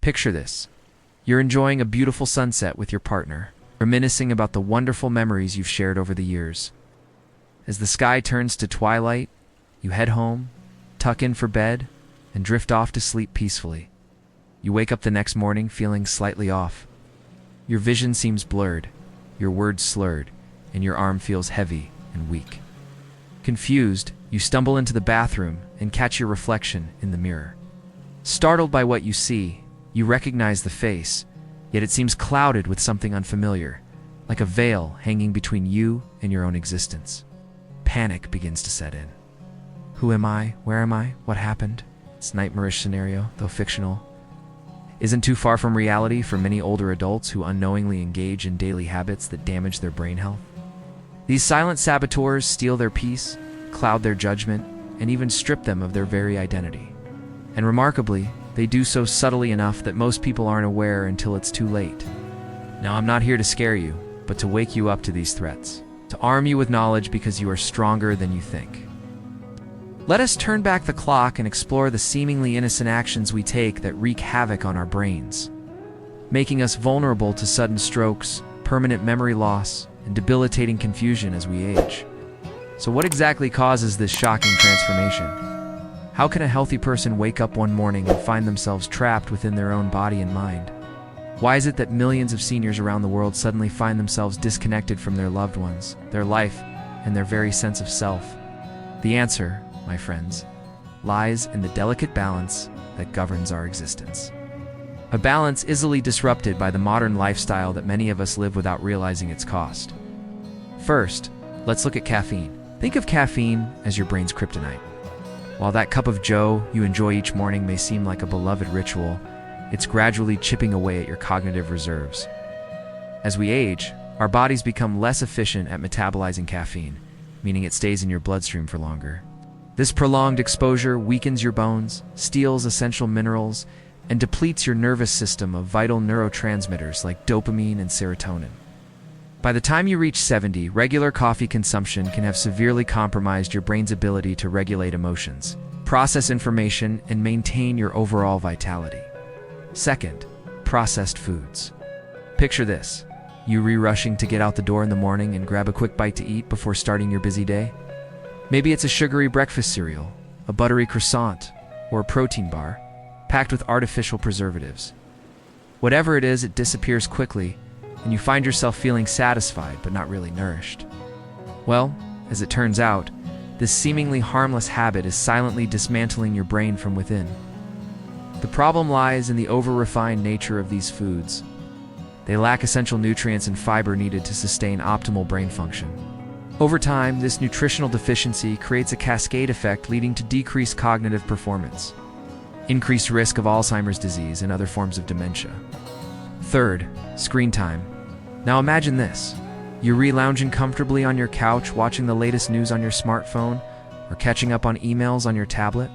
Picture this. You're enjoying a beautiful sunset with your partner, reminiscing about the wonderful memories you've shared over the years. As the sky turns to twilight, you head home, tuck in for bed, and drift off to sleep peacefully. You wake up the next morning feeling slightly off. Your vision seems blurred, your words slurred, and your arm feels heavy and weak. Confused, you stumble into the bathroom and catch your reflection in the mirror. Startled by what you see, you recognize the face, yet it seems clouded with something unfamiliar, like a veil hanging between you and your own existence. Panic begins to set in. Who am I? Where am I? What happened? This nightmarish scenario, though fictional, isn't too far from reality for many older adults who unknowingly engage in daily habits that damage their brain health. These silent saboteurs steal their peace, cloud their judgment, and even strip them of their very identity. And remarkably, they do so subtly enough that most people aren't aware until it's too late. Now, I'm not here to scare you, but to wake you up to these threats, to arm you with knowledge because you are stronger than you think. Let us turn back the clock and explore the seemingly innocent actions we take that wreak havoc on our brains, making us vulnerable to sudden strokes, permanent memory loss, and debilitating confusion as we age. So what exactly causes this shocking transformation? How can a healthy person wake up one morning and find themselves trapped within their own body and mind? Why is it that millions of seniors around the world suddenly find themselves disconnected from their loved ones, their life, and their very sense of self? The answer, my friends, lies in the delicate balance that governs our existence. A balance easily disrupted by the modern lifestyle that many of us live without realizing its cost. First, let's look at caffeine. Think of caffeine as your brain's kryptonite. While that cup of joe you enjoy each morning may seem like a beloved ritual, it's gradually chipping away at your cognitive reserves. As we age, our bodies become less efficient at metabolizing caffeine, meaning it stays in your bloodstream for longer. This prolonged exposure weakens your bones, steals essential minerals, and depletes your nervous system of vital neurotransmitters like dopamine and serotonin. By the time you reach 70, regular coffee consumption can have severely compromised your brain's ability to regulate emotions, process information, and maintain your overall vitality. Second, processed foods. Picture this. You rushing to get out the door in the morning and grab a quick bite to eat before starting your busy day. Maybe it's a sugary breakfast cereal, a buttery croissant, or a protein bar, packed with artificial preservatives. Whatever it is, it disappears quickly, and you find yourself feeling satisfied but not really nourished. Well, as it turns out, this seemingly harmless habit is silently dismantling your brain from within. The problem lies in the over-refined nature of these foods. They lack essential nutrients and fiber needed to sustain optimal brain function. Over time, this nutritional deficiency creates a cascade effect leading to decreased cognitive performance, increased risk of Alzheimer's disease and other forms of dementia. Third, screen time. Now imagine this. You're lounging comfortably on your couch, watching the latest news on your smartphone, or catching up on emails on your tablet.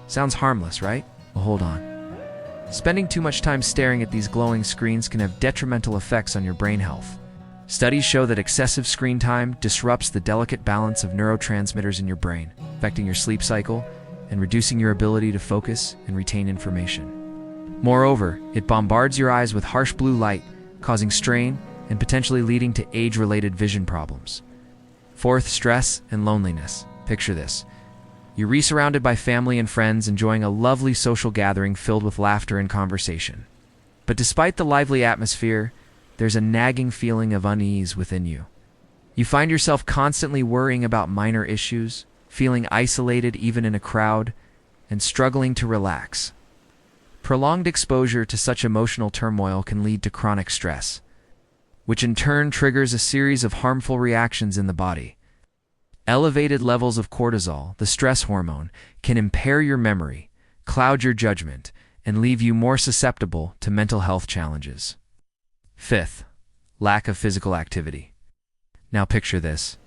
Sounds harmless, right? Well, hold on. Spending too much time staring at these glowing screens can have detrimental effects on your brain health. Studies show that excessive screen time disrupts the delicate balance of neurotransmitters in your brain, affecting your sleep cycle and reducing your ability to focus and retain information. Moreover, it bombards your eyes with harsh blue light, causing strain and potentially leading to age-related vision problems. Fourth, stress and loneliness. Picture this. You're surrounded by family and friends enjoying a lovely social gathering filled with laughter and conversation. But despite the lively atmosphere, there's a nagging feeling of unease within you. You find yourself constantly worrying about minor issues, feeling isolated even in a crowd, and struggling to relax. Prolonged exposure to such emotional turmoil can lead to chronic stress, which in turn triggers a series of harmful reactions in the body. Elevated levels of cortisol, the stress hormone, can impair your memory, cloud your judgment, and leave you more susceptible to mental health challenges. Fifth, lack of physical activity. Now picture this.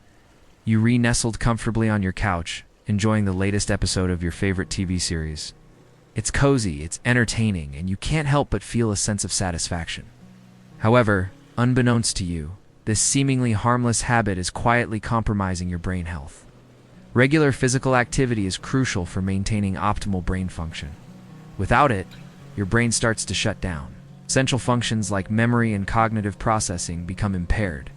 You nestled comfortably on your couch, enjoying the latest episode of your favorite TV series. It's cozy, it's entertaining, and you can't help but feel a sense of satisfaction. However, unbeknownst to you, this seemingly harmless habit is quietly compromising your brain health. Regular physical activity is crucial for maintaining optimal brain function. Without it, your brain starts to shut down. Essential functions like memory and cognitive processing become impaired,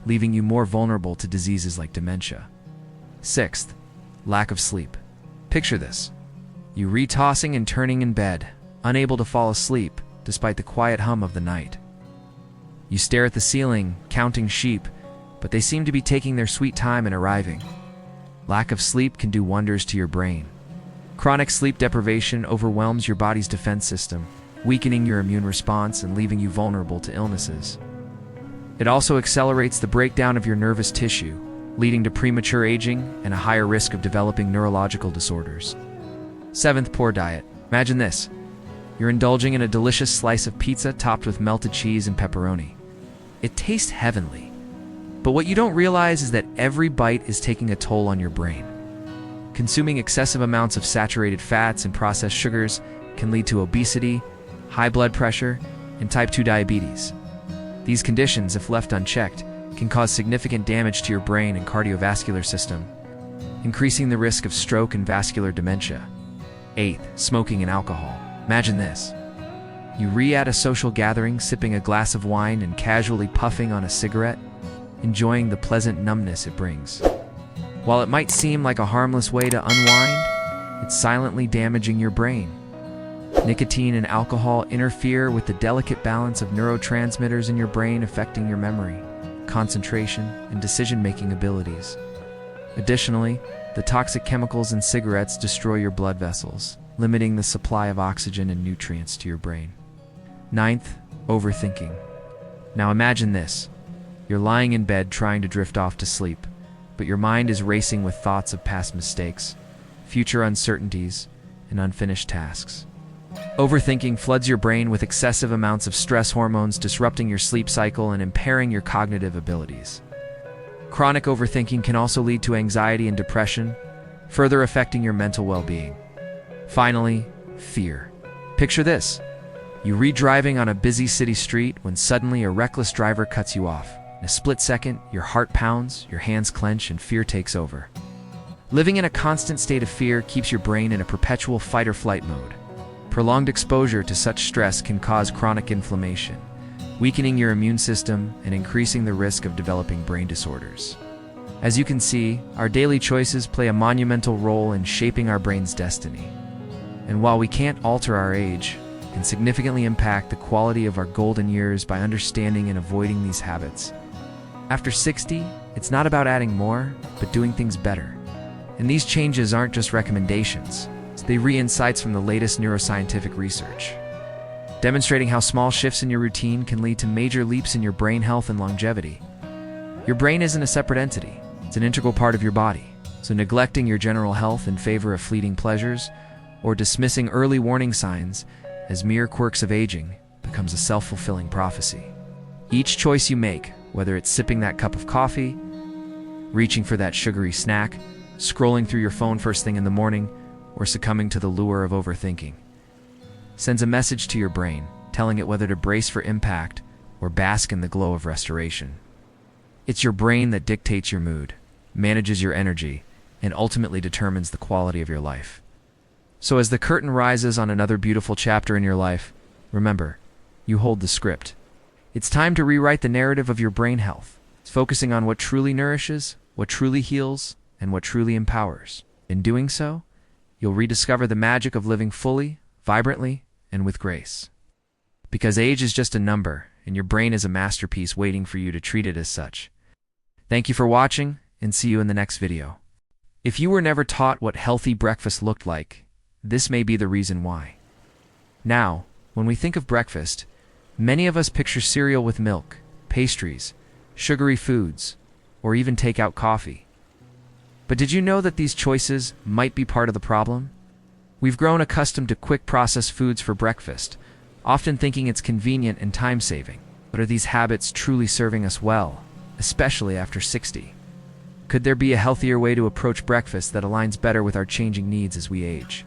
leaving you more vulnerable to diseases like dementia. Sixth, lack of sleep. Picture this. You retossing and turning in bed, unable to fall asleep despite the quiet hum of the night. You stare at the ceiling, counting sheep, but they seem to be taking their sweet time in arriving. Lack of sleep can do wonders to your brain. Chronic sleep deprivation overwhelms your body's defense system, weakening your immune response and leaving you vulnerable to illnesses. It also accelerates the breakdown of your nervous tissue, leading to premature aging and a higher risk of developing neurological disorders. Seventh, poor diet. Imagine this. You're indulging in a delicious slice of pizza topped with melted cheese and pepperoni. It tastes heavenly. But what you don't realize is that every bite is taking a toll on your brain. Consuming excessive amounts of saturated fats and processed sugars can lead to obesity, high blood pressure, and type 2 diabetes. These conditions, if left unchecked, can cause significant damage to your brain and cardiovascular system, increasing the risk of stroke and vascular dementia. Eighth, smoking and alcohol. Imagine this. You at a social gathering, sipping a glass of wine and casually puffing on a cigarette, enjoying the pleasant numbness it brings. While it might seem like a harmless way to unwind, it's silently damaging your brain. Nicotine and alcohol interfere with the delicate balance of neurotransmitters in your brain, affecting your memory, concentration, and decision-making abilities. Additionally, the toxic chemicals in cigarettes destroy your blood vessels, limiting the supply of oxygen and nutrients to your brain. Ninth, overthinking. Now imagine this. You're lying in bed trying to drift off to sleep, but your mind is racing with thoughts of past mistakes, future uncertainties, and unfinished tasks. Overthinking floods your brain with excessive amounts of stress hormones, disrupting your sleep cycle and impairing your cognitive abilities. Chronic overthinking can also lead to anxiety and depression, further affecting your mental well-being. Finally, fear. Picture this. You driving on a busy city street when suddenly a reckless driver cuts you off. In a split second, your heart pounds, your hands clench, and fear takes over. Living in a constant state of fear keeps your brain in a perpetual fight-or-flight mode. Prolonged exposure to such stress can cause chronic inflammation, weakening your immune system and increasing the risk of developing brain disorders. As you can see, our daily choices play a monumental role in shaping our brain's destiny. And while we can't alter our age, we can significantly impact the quality of our golden years by understanding and avoiding these habits. After 60, it's not about adding more, but doing things better. And these changes aren't just recommendations. They insights from the latest neuroscientific research, demonstrating how small shifts in your routine can lead to major leaps in your brain health and longevity. Your brain isn't a separate entity. It's an integral part of your body. So neglecting your general health in favor of fleeting pleasures or dismissing early warning signs as mere quirks of aging becomes a self-fulfilling prophecy. Each choice you make, whether it's sipping that cup of coffee, reaching for that sugary snack, scrolling through your phone first thing in the morning, or succumbing to the lure of overthinking, sends a message to your brain, telling it whether to brace for impact or bask in the glow of restoration. It's your brain that dictates your mood, manages your energy, and ultimately determines the quality of your life. So as the curtain rises on another beautiful chapter in your life, remember, you hold the script. It's time to rewrite the narrative of your brain health. It's focusing on what truly nourishes, what truly heals, and what truly empowers. In doing so, you'll rediscover the magic of living fully, vibrantly, and with grace. Because age is just a number, and your brain is a masterpiece waiting for you to treat it as such. Thank you for watching, and see you in the next video. If you were never taught what healthy breakfast looked like, this may be the reason why. Now, when we think of breakfast, many of us picture cereal with milk, pastries, sugary foods, or even take-out coffee. But did you know that these choices might be part of the problem? We've grown accustomed to quick processed foods for breakfast, often thinking it's convenient and time-saving. But are these habits truly serving us well, especially after 60? Could there be a healthier way to approach breakfast that aligns better with our changing needs as we age?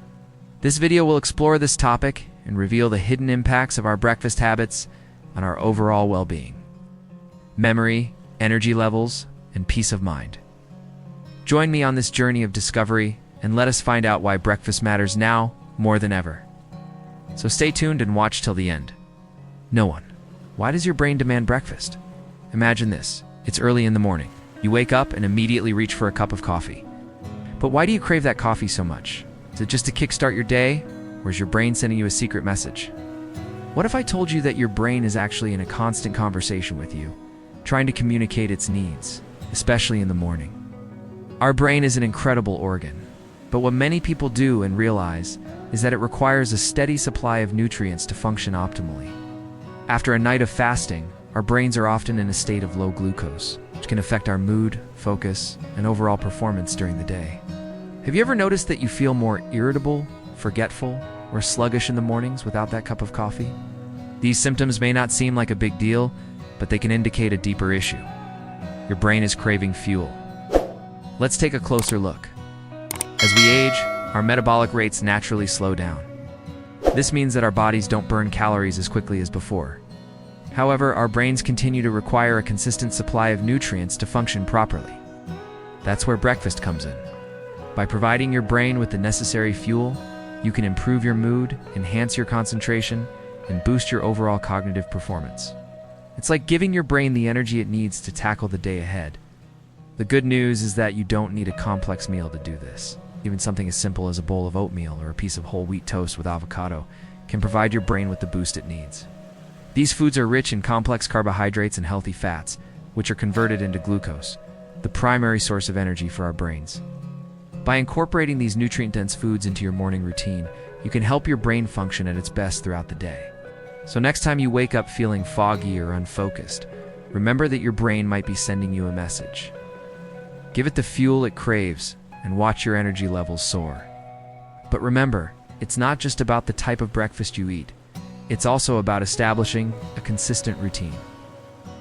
This video will explore this topic and reveal the hidden impacts of our breakfast habits on our overall well-being, memory, energy levels, and peace of mind. Join me on this journey of discovery and let us find out why breakfast matters now more than ever. So stay tuned and watch till the end. No one. Why does your brain demand breakfast? Imagine this. It's early in the morning. You wake up and immediately reach for a cup of coffee. But why do you crave that coffee so much? Is it just to kickstart your day, or is your brain sending you a secret message? What if I told you that your brain is actually in a constant conversation with you, trying to communicate its needs, especially in the morning? Our brain is an incredible organ, but what many people do and realize is that it requires a steady supply of nutrients to function optimally. After a night of fasting, our brains are often in a state of low glucose, which can affect our mood, focus, and overall performance during the day. Have you ever noticed that you feel more irritable, forgetful, or sluggish in the mornings without that cup of coffee? These symptoms may not seem like a big deal, but they can indicate a deeper issue. Your brain is craving fuel. Let's take a closer look. As we age, our metabolic rates naturally slow down. This means that our bodies don't burn calories as quickly as before. However, our brains continue to require a consistent supply of nutrients to function properly. That's where breakfast comes in. By providing your brain with the necessary fuel, you can improve your mood, enhance your concentration, and boost your overall cognitive performance. It's like giving your brain the energy it needs to tackle the day ahead. The good news is that you don't need a complex meal to do this. Even something as simple as a bowl of oatmeal or a piece of whole wheat toast with avocado can provide your brain with the boost it needs. These foods are rich in complex carbohydrates and healthy fats, which are converted into glucose, the primary source of energy for our brains. By incorporating these nutrient-dense foods into your morning routine, you can help your brain function at its best throughout the day. So next time you wake up feeling foggy or unfocused, remember that your brain might be sending you a message. Give it the fuel it craves and watch your energy levels soar. But remember, it's not just about the type of breakfast you eat. It's also about establishing a consistent routine.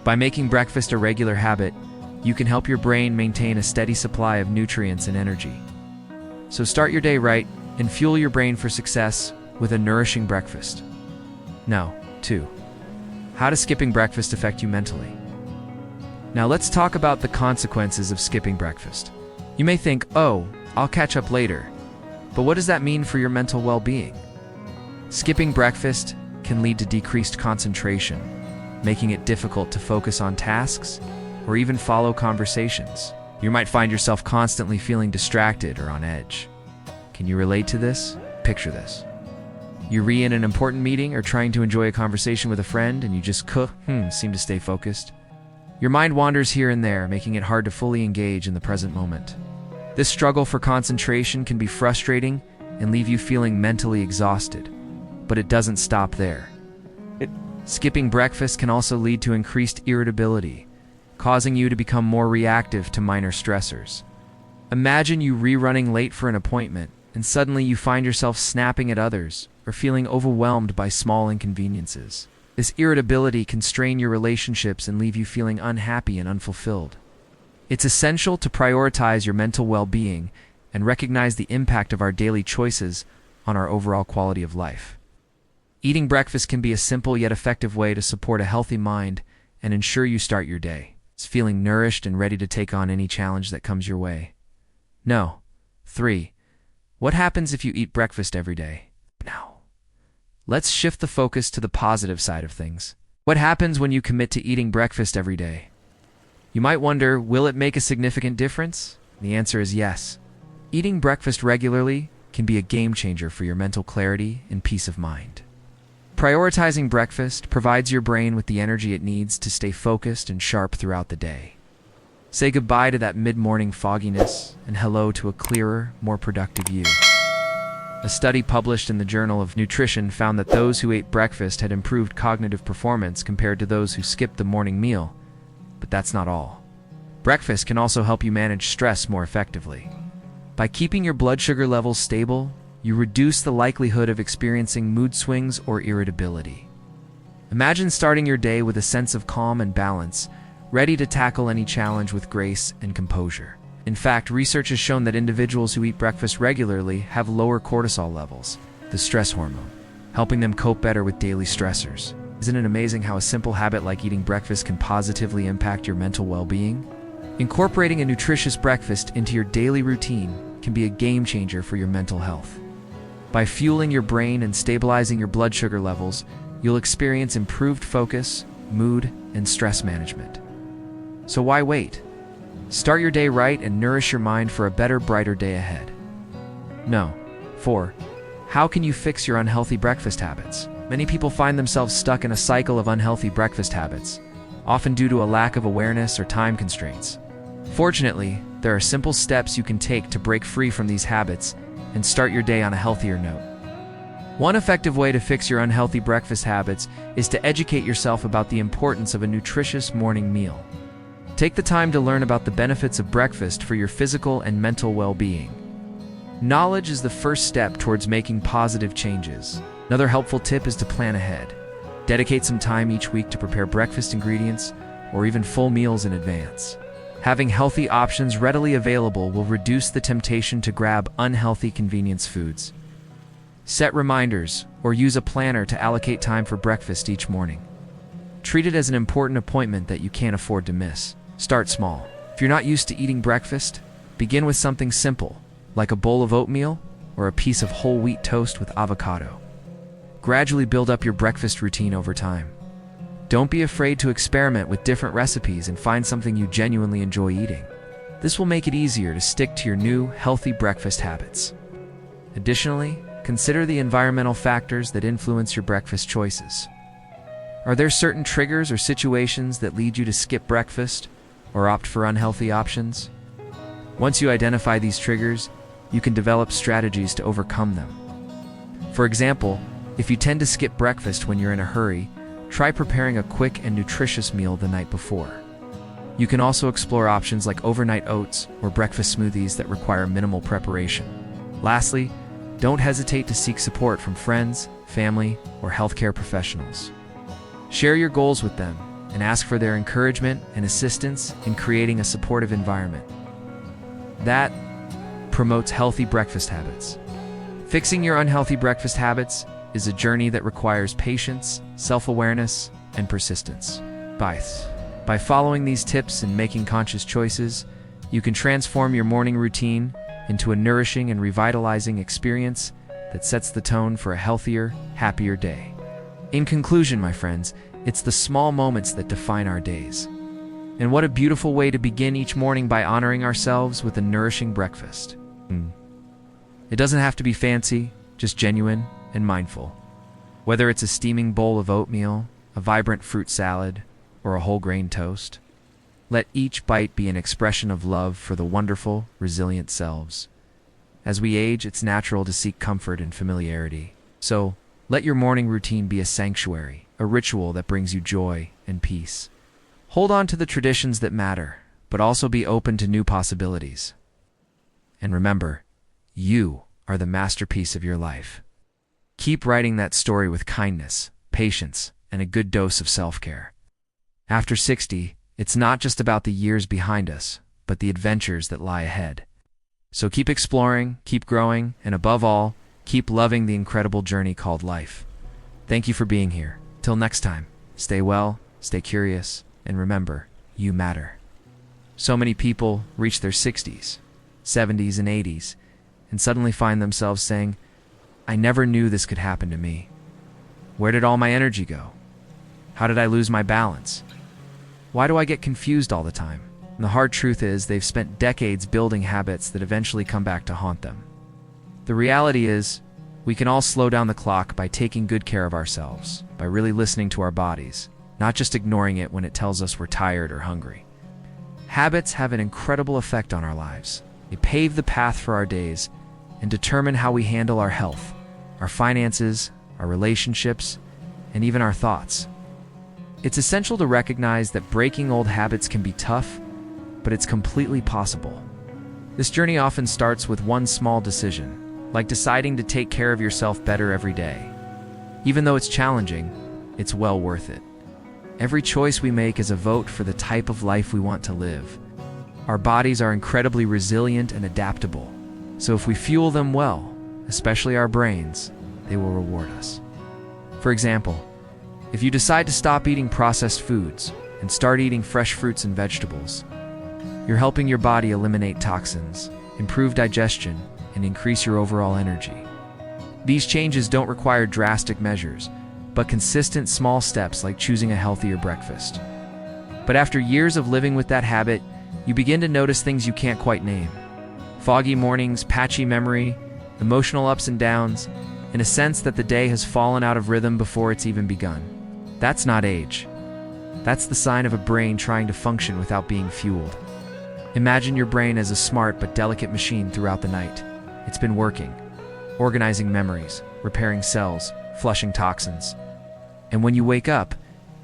By making breakfast a regular habit, you can help your brain maintain a steady supply of nutrients and energy. So start your day right and fuel your brain for success with a nourishing breakfast. Now, 2. How does skipping breakfast affect you mentally? Now let's talk about the consequences of skipping breakfast. You may think, oh, I'll catch up later. But what does that mean for your mental well-being? Skipping breakfast can lead to decreased concentration, making it difficult to focus on tasks or even follow conversations. You might find yourself constantly feeling distracted or on edge. Can you relate to this? Picture this. You're in an important meeting or trying to enjoy a conversation with a friend and you just seem to stay focused. Your mind wanders here and there, making it hard to fully engage in the present moment. This struggle for concentration can be frustrating and leave you feeling mentally exhausted. But it doesn't stop there. Skipping breakfast can also lead to increased irritability, causing you to become more reactive to minor stressors. Imagine you rerunning late for an appointment, and suddenly you find yourself snapping at others or feeling overwhelmed by small inconveniences. This irritability can strain your relationships and leave you feeling unhappy and unfulfilled. It's essential to prioritize your mental well-being and recognize the impact of our daily choices on our overall quality of life. Eating breakfast can be a simple yet effective way to support a healthy mind and ensure you start your day feeling nourished and ready to take on any challenge that comes your way. No. 3. What happens if you eat breakfast every day? Now, let's shift the focus to the positive side of things. What happens when you commit to eating breakfast every day? You might wonder, will it make a significant difference? The answer is yes. Eating breakfast regularly can be a game changer for your mental clarity and peace of mind. Prioritizing breakfast provides your brain with the energy it needs to stay focused and sharp throughout the day. Say goodbye to that mid-morning fogginess and hello to a clearer, more productive you. A study published in the Journal of Nutrition found that those who ate breakfast had improved cognitive performance compared to those who skipped the morning meal. But that's not all. Breakfast can also help you manage stress more effectively. By keeping your blood sugar levels stable, you reduce the likelihood of experiencing mood swings or irritability. Imagine starting your day with a sense of calm and balance, ready to tackle any challenge with grace and composure. In fact, research has shown that individuals who eat breakfast regularly have lower cortisol levels, the stress hormone, helping them cope better with daily stressors. Isn't it amazing how a simple habit like eating breakfast can positively impact your mental well-being? Incorporating a nutritious breakfast into your daily routine can be a game changer for your mental health. By fueling your brain and stabilizing your blood sugar levels, you'll experience improved focus, mood, and stress management. So why wait? Start your day right and nourish your mind for a better, brighter day ahead. No. 4. How can you fix your unhealthy breakfast habits? Many people find themselves stuck in a cycle of unhealthy breakfast habits, often due to a lack of awareness or time constraints. Fortunately, there are simple steps you can take to break free from these habits and start your day on a healthier note. One effective way to fix your unhealthy breakfast habits is to educate yourself about the importance of a nutritious morning meal. Take the time to learn about the benefits of breakfast for your physical and mental well-being. Knowledge is the first step towards making positive changes. Another helpful tip is to plan ahead. Dedicate some time each week to prepare breakfast ingredients or even full meals in advance. Having healthy options readily available will reduce the temptation to grab unhealthy convenience foods. Set reminders or use a planner to allocate time for breakfast each morning. Treat it as an important appointment that you can't afford to miss. Start small. If you're not used to eating breakfast, begin with something simple, like a bowl of oatmeal or a piece of whole wheat toast with avocado. Gradually build up your breakfast routine over time. Don't be afraid to experiment with different recipes and find something you genuinely enjoy eating. This will make it easier to stick to your new, healthy breakfast habits. Additionally, consider the environmental factors that influence your breakfast choices. Are there certain triggers or situations that lead you to skip breakfast or opt for unhealthy options? Once you identify these triggers, you can develop strategies to overcome them. For example, if you tend to skip breakfast when you're in a hurry, try preparing a quick and nutritious meal the night before. You can also explore options like overnight oats or breakfast smoothies that require minimal preparation. Lastly, don't hesitate to seek support from friends, family, or healthcare professionals. Share your goals with them and ask for their encouragement and assistance in creating a supportive environment. That promotes healthy breakfast habits. Fixing your unhealthy breakfast habits is a journey that requires patience, self-awareness, and persistence. By following these tips and making conscious choices, you can transform your morning routine into a nourishing and revitalizing experience that sets the tone for a healthier, happier day. In conclusion, my friends, it's the small moments that define our days. And what a beautiful way to begin each morning by honoring ourselves with a nourishing breakfast. It doesn't have to be fancy, just genuine and mindful. Whether it's a steaming bowl of oatmeal, a vibrant fruit salad, or a whole grain toast, let each bite be an expression of love for the wonderful, resilient selves. As we age, it's natural to seek comfort and familiarity. So, let your morning routine be a sanctuary, a ritual that brings you joy and peace. Hold on to the traditions that matter, but also be open to new possibilities. And remember, you are the masterpiece of your life. Keep writing that story with kindness, patience, and a good dose of self-care. After 60, it's not just about the years behind us, but the adventures that lie ahead. So keep exploring, keep growing, and above all, keep loving the incredible journey called life. Thank you for being here. Till next time, stay well, stay curious, and remember, you matter. So many people reach their 60s, 70s, and 80s, and suddenly find themselves saying, I never knew this could happen to me. Where did all my energy go? How did I lose my balance? Why do I get confused all the time? And the hard truth is they've spent decades building habits that eventually come back to haunt them. The reality is, we can all slow down the clock by taking good care of ourselves, by really listening to our bodies, not just ignoring it when it tells us we're tired or hungry. Habits have an incredible effect on our lives. They pave the path for our days and determine how we handle our health, our finances, our relationships, and even our thoughts. It's essential to recognize that breaking old habits can be tough, but it's completely possible. This journey often starts with one small decision, like deciding to take care of yourself better every day. Even though it's challenging, it's well worth it. Every choice we make is a vote for the type of life we want to live. Our bodies are incredibly resilient and adaptable, so if we fuel them well, especially our brains, they will reward us. For example, if you decide to stop eating processed foods and start eating fresh fruits and vegetables, you're helping your body eliminate toxins, improve digestion, and increase your overall energy. These changes don't require drastic measures, but consistent small steps like choosing a healthier breakfast. But after years of living with that habit, you begin to notice things you can't quite name. Foggy mornings, patchy memory, emotional ups and downs, and a sense that the day has fallen out of rhythm before it's even begun. That's not age. That's the sign of a brain trying to function without being fueled. Imagine your brain as a smart but delicate machine throughout the night. It's been working, organizing memories, repairing cells, flushing toxins. And when you wake up,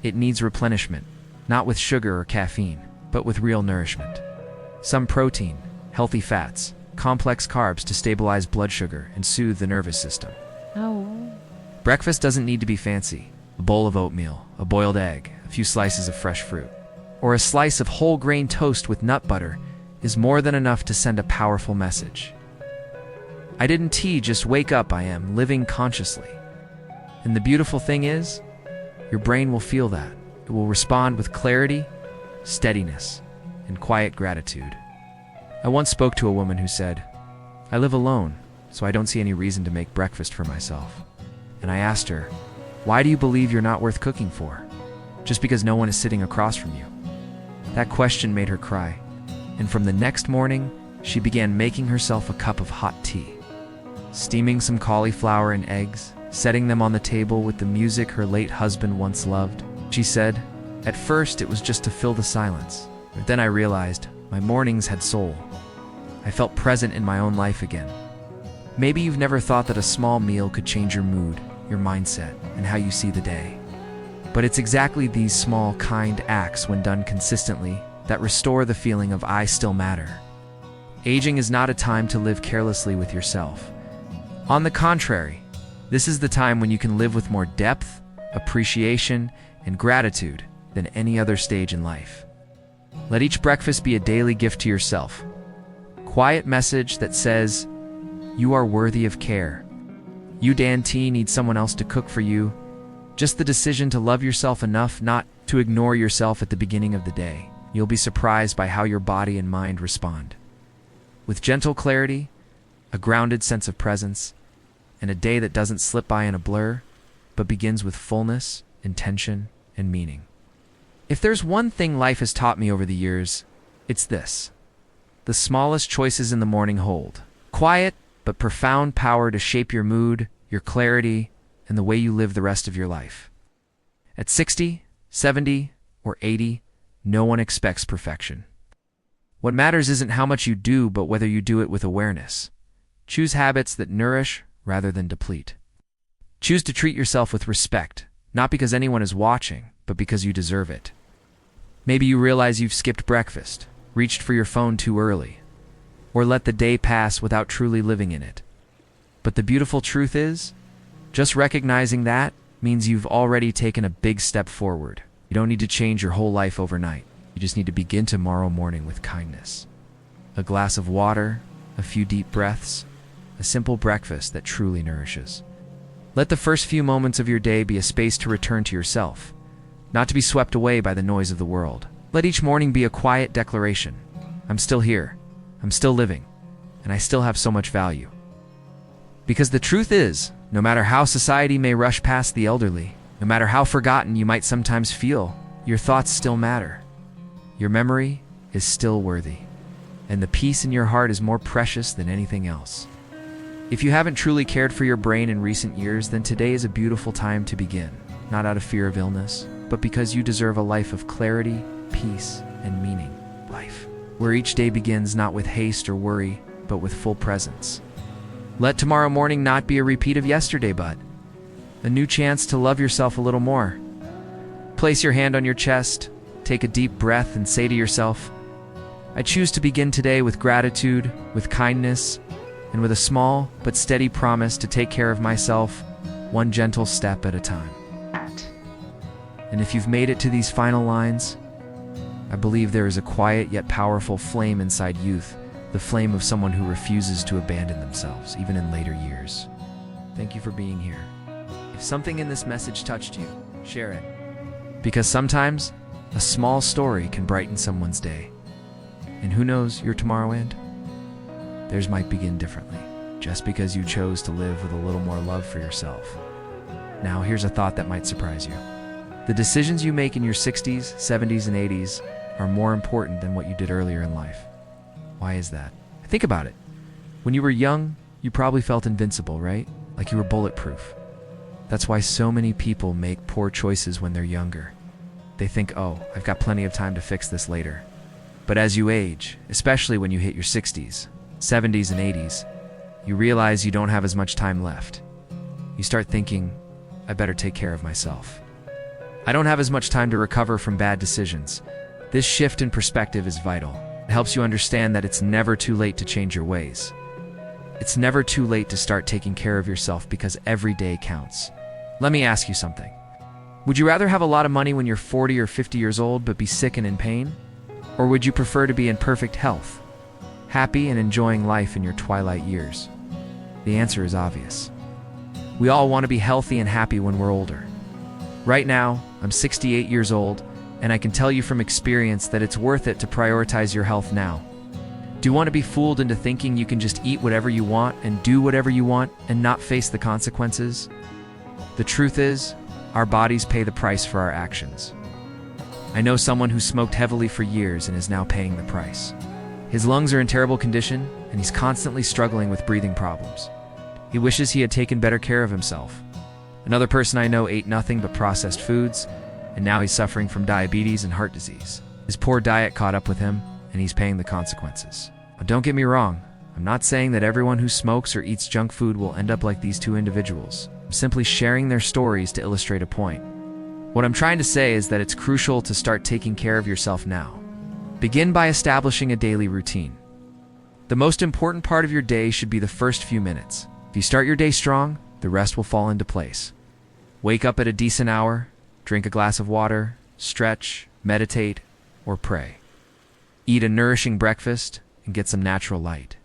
it needs replenishment, not with sugar or caffeine, but with real nourishment. Some protein, healthy fats, complex carbs to stabilize blood sugar and soothe the nervous system. Oh. Breakfast doesn't need to be fancy. A bowl of oatmeal, a boiled egg, a few slices of fresh fruit, or a slice of whole grain toast with nut butter is more than enough to send a powerful message. I didn't just wake up, I am living consciously. And the beautiful thing is, your brain will feel that. It will respond with clarity, steadiness, and quiet gratitude. I once spoke to a woman who said, "I live alone, so I don't see any reason to make breakfast for myself." And I asked her, "Why do you believe you're not worth cooking for? Just because no one is sitting across from you?" That question made her cry, and from the next morning, she began making herself a cup of hot tea. Steaming some cauliflower and eggs, setting them on the table with the music her late husband once loved. She said, "At first it was just to fill the silence, but then I realized my mornings had soul. I felt present in my own life again." Maybe you've never thought that a small meal could change your mood, your mindset, and how you see the day. But it's exactly these small, kind acts, when done consistently, that restore the feeling of I still matter. Aging is not a time to live carelessly with yourself. On the contrary, this is the time when you can live with more depth, appreciation, and gratitude than any other stage in life. Let each breakfast be a daily gift to yourself. Quiet message that says, you are worthy of care. You, Dan T, need someone else to cook for you. Just the decision to love yourself enough not to ignore yourself at the beginning of the day. You'll be surprised by how your body and mind respond. With gentle clarity, a grounded sense of presence, and a day that doesn't slip by in a blur, but begins with fullness, intention, and meaning. If there's one thing life has taught me over the years, it's this. The smallest choices in the morning hold quiet but profound power to shape your mood, your clarity, and the way you live the rest of your life. At 60, 70, or 80, no one expects perfection. What matters isn't how much you do, but whether you do it with awareness. Choose habits that nourish rather than deplete. Choose to treat yourself with respect, not because anyone is watching, but because you deserve it. Maybe you realize you've skipped breakfast, reached for your phone too early, or let the day pass without truly living in it. But the beautiful truth is, just recognizing that means you've already taken a big step forward. You don't need to change your whole life overnight. You just need to begin tomorrow morning with kindness. A glass of water, a few deep breaths, a simple breakfast that truly nourishes. Let the first few moments of your day be a space to return to yourself, not to be swept away by the noise of the world. Let each morning be a quiet declaration. I'm still here, I'm still living, and I still have so much value. Because the truth is, no matter how society may rush past the elderly, no matter how forgotten you might sometimes feel, your thoughts still matter. Your memory is still worthy, and the peace in your heart is more precious than anything else. If you haven't truly cared for your brain in recent years, then today is a beautiful time to begin, not out of fear of illness, but because you deserve a life of clarity, peace, and meaning. Life, where each day begins not with haste or worry, but with full presence. Let tomorrow morning not be a repeat of yesterday, but a new chance to love yourself a little more. Place your hand on your chest, take a deep breath, and say to yourself, I choose to begin today with gratitude, with kindness, and with a small but steady promise to take care of myself, one gentle step at a time. And if you've made it to these final lines, I believe there is a quiet yet powerful flame inside youth, the flame of someone who refuses to abandon themselves, even in later years. Thank you for being here. If something in this message touched you, share it. Because sometimes, a small story can brighten someone's day. And who knows your tomorrow end? Theirs might begin differently. just because you chose to live with a little more love for yourself. Now, here's a thought that might surprise you. The decisions you make in your 60s, 70s, and 80s are more important than what you did earlier in life. Why is that? Think about it. When you were young, you probably felt invincible, right? Like you were bulletproof. That's why so many people make poor choices when they're younger. They think, oh, I've got plenty of time to fix this later. But as you age, especially when you hit your 60s, 70s, and 80s, you realize you don't have as much time left. You start thinking, I better take care of myself. I don't have as much time to recover from bad decisions. This shift in perspective is vital. It helps you understand that it's never too late to change your ways. It's never too late to start taking care of yourself because every day counts. Let me ask you something. Would you rather have a lot of money when you're 40 or 50 years old but be sick and in pain? Or would you prefer to be in perfect health, happy and enjoying life in your twilight years? The answer is obvious. We all want to be healthy and happy when we're older. Right now, I'm 68 years old, and I can tell you from experience that it's worth it to prioritize your health now. Do you want to be fooled into thinking you can just eat whatever you want and do whatever you want and not face the consequences? The truth is, our bodies pay the price for our actions. I know someone who smoked heavily for years and is now paying the price. His lungs are in terrible condition, and he's constantly struggling with breathing problems. He wishes he had taken better care of himself. Another person I know ate nothing but processed foods, and now he's suffering from diabetes and heart disease. His poor diet caught up with him, and he's paying the consequences. Now, don't get me wrong, I'm not saying that everyone who smokes or eats junk food will end up like these two individuals. I'm simply sharing their stories to illustrate a point. What I'm trying to say is that it's crucial to start taking care of yourself now. Begin by establishing a daily routine. The most important part of your day should be the first few minutes. If you start your day strong, the rest will fall into place. Wake up at a decent hour, drink a glass of water, stretch, meditate, or pray. Eat a nourishing breakfast and get some natural light.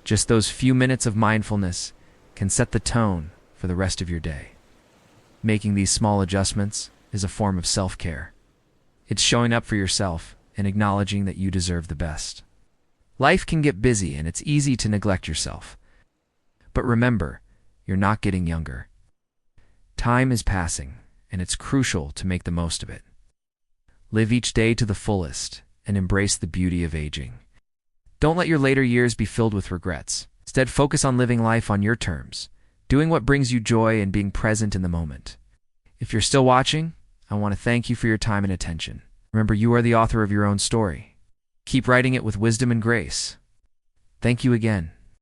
Just those few minutes of mindfulness can set the tone for the rest of your day. Making these small adjustments is a form of self-care. It's showing up for yourself and acknowledging that you deserve the best. Life can get busy and it's easy to neglect yourself. But remember, you're not getting younger. Time is passing, and it's crucial to make the most of it. Live each day to the fullest and embrace the beauty of aging. Don't let your later years be filled with regrets. Instead, focus on living life on your terms, doing what brings you joy and being present in the moment. If you're still watching, I want to thank you for your time and attention. Remember, you are the author of your own story. Keep writing it with wisdom and grace. Thank you again.